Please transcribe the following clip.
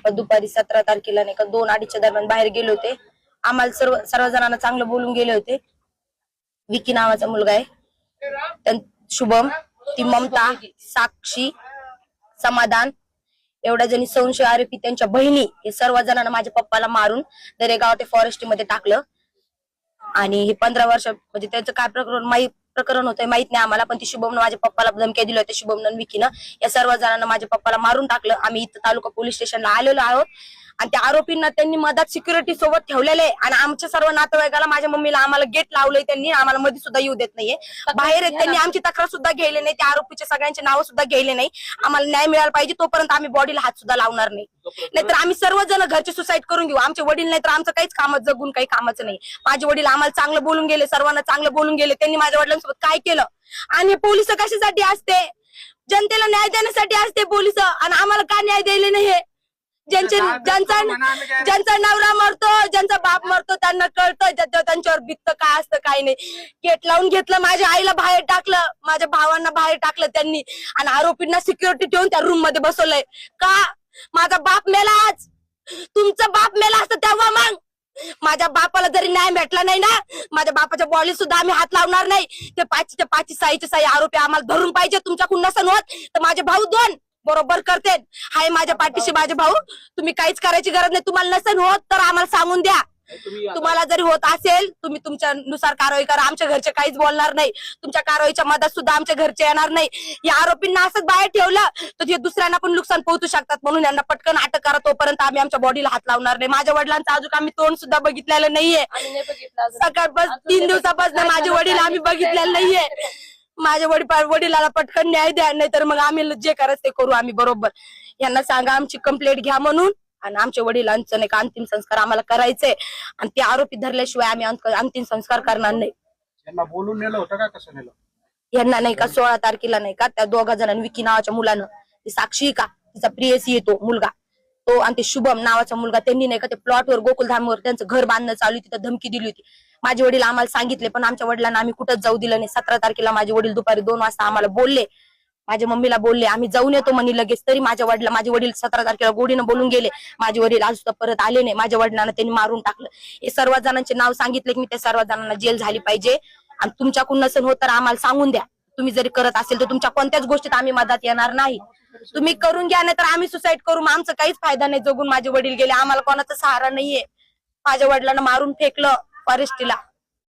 पप्पा दुपारी 17 तारखेला नाही का 2-2:30च्या दरम्यान बाहेर गेले होते. आम्हाला सर्व जणांना चांगलं बोलून गेले होते. विकी नावाचा मुलगा आहे, शुभम, ती ममता, साक्षी, समाधान एवढ्या जणी संशय आरोपी त्यांच्या बहिणी हे सर्व जणांना माझ्या पप्पाला मारून दरेगाव ते फॉरेस्ट मध्ये टाकलं. आणि हे 15 वर्ष म्हणजे त्यांचं काय प्रकरण होतं माहित नाही आम्हाला, पण ती शुभमनं माझ्या पप्पाला धमक्या दिल्या होत्या. शुभमनं विकीनं या सर्व जणांना माझ्या पप्पाला मारून टाकलं. आम्ही इथं तालुका पोलीस स्टेशनला आलेलो आहोत आणि त्या आरोपींना त्यांनी मदत सिक्युरिटी सोबत ठेवलेले आहे आणि आमच्या सर्व नातेवाईकाला माझ्या मम्मीला आम्हाला गेट लावलंय त्यांनी, आम्हाला मध्ये सुद्धा येऊ देत नाहीये. बाहेर त्यांनी आमची तक्रार सुद्धा घ्यायली नाही, त्या आरोपीच्या सगळ्यांचे नाव सुद्धा घ्यायले नाही. आम्हाला न्याय मिळाला पाहिजे तोपर्यंत आम्ही बॉडीला हात सुद्धा लावणार नाही. नाहीतर आम्ही सर्वजण घरचे सुसाईड करून घेऊ. आमचे वडील नाही तर आमचं काहीच काम जगून काही कामाचं नाही. माझे वडील आम्हाला चांगलं बोलून गेले, सर्वांना चांगलं बोलून गेले. त्यांनी माझ्या वडिलांसोबत काय केलं? आणि पोलिस कशासाठी असते? जनतेला न्याय देण्यासाठी असते पोलिस, आणि आम्हाला का न्याय द्यायला नाही? ज्यांचा नवरा मरतो, ज्यांचा बाप मरतो त्यांना कळतं त्यांच्यावर बिकतं काय असतं काय नाही. गेट लावून घेतलं, माझ्या आईला बाहेर टाकलं, माझ्या भावांना बाहेर टाकलं त्यांनी, आणि आरोपींना सिक्युरिटी ठेवून त्या रूम मध्ये बसवलंय. का? माझा बाप मेला आज, तुमचा बाप मेला असतं तेव्हा मग माझ्या बापाला जरी न्याय भेटला नाही ना, माझ्या बापाच्या बॉडी सुद्धा आम्ही हात लावणार नाही. ते पाचीच्या पाची साईचे साई आरोपी आम्हाला धरून पाहिजे. तुमच्याकडून नसन होत तर माझे भाऊ 2 बरोबर करते. हाय माझ्या पाठीशी माझे भाऊ, तुम्ही काहीच करायची गरज नाही. तुम्हाला नसन होत तर आम्हाला सांगून द्या. तुम्हाला जरी होत असेल तुम्ही तुमच्या नुसार कारवाई करा. आमच्या घरचे काहीच बोलणार नाही. तुमच्या कारवाईच्या मदत सुद्धा आमच्या घरचे येणार नाही. या आरोपींना असंच बाहेर ठेवलं तर ते दुसऱ्यांना पण नुकसान पोहोचू शकतात, म्हणून यांना पटकन अटक करा. तोपर्यंत आम्ही आमच्या बॉडीला हात लावणार नाही. माझ्या वडिलांचं अजून आम्ही तोंड सुद्धा बघितलेलं नाहीये. सकाळपासून 3 दिवसापासून माझे वडील आम्ही बघितलेलं नाहीये. माझ्या वडिलाला पटकन न्याय द्या, नाही तर मग आम्ही जे करायचं ते करू. आम्ही बरोबर यांना सांगा आमची कंप्लेंट घ्या म्हणून, आणि आमच्या वडिलांचं नाही का अंतिम संस्कार आम्हाला करायचंय, आणि ते आरोपी धरल्याशिवाय आम्ही अंतिम संस्कार करणार नाही. यांना बोलून नेलं होतं का कसं नेलं? यांना नाही का 16 तारखेला नाही का त्या 2 जणांनी, विकी नावाच्या मुलानं, ती साक्षी का तिचा प्रियसी येतो मुलगा तो, आणि ते शुभम नावाचा मुलगा, त्यांनी नाही का ते प्लॉटवर गोकुलधामवर त्यांचं घर बांधणं चालू, तिथं धमकी दिली होती. माझे वडील आम्हाला सांगितले, पण आमच्या वडिलांना आम्ही कुठंच जाऊ दिलं नाही. 17 तारखेला माझे वडील दुपारी 2 वाजता आम्हाला बोलले, माझ्या मम्मीला बोलले आम्ही जाऊन येतो म्हणे लगेच. तरी माझे वडील 17 तारखेला गोडीनं बोलून गेले. माझे वडील आज सुद्धा परत आले नाही. माझ्या वडिलांना त्यांनी मारून टाकलं. हे सर्व जणांचे नाव सांगितले की मी त्या सर्व जणांना जेल झाली पाहिजे, आणि तुमच्याकडून नसेल होत तर आम्हाला सांगून द्या. तुम्ही जरी करत असेल तर तुमच्या कोणत्याच गोष्टीत आम्ही मदत येणार नाही. तुम्ही करून घ्या, नाही तर आम्ही सुसाईड करू. मग आमचं काहीच फायदा नाही. जगून माझे वडील गेले, आम्हाला कोणाचा सहारा नाहीये. माझ्या वडिलांना मारून फेकलं फॉरेस्टला.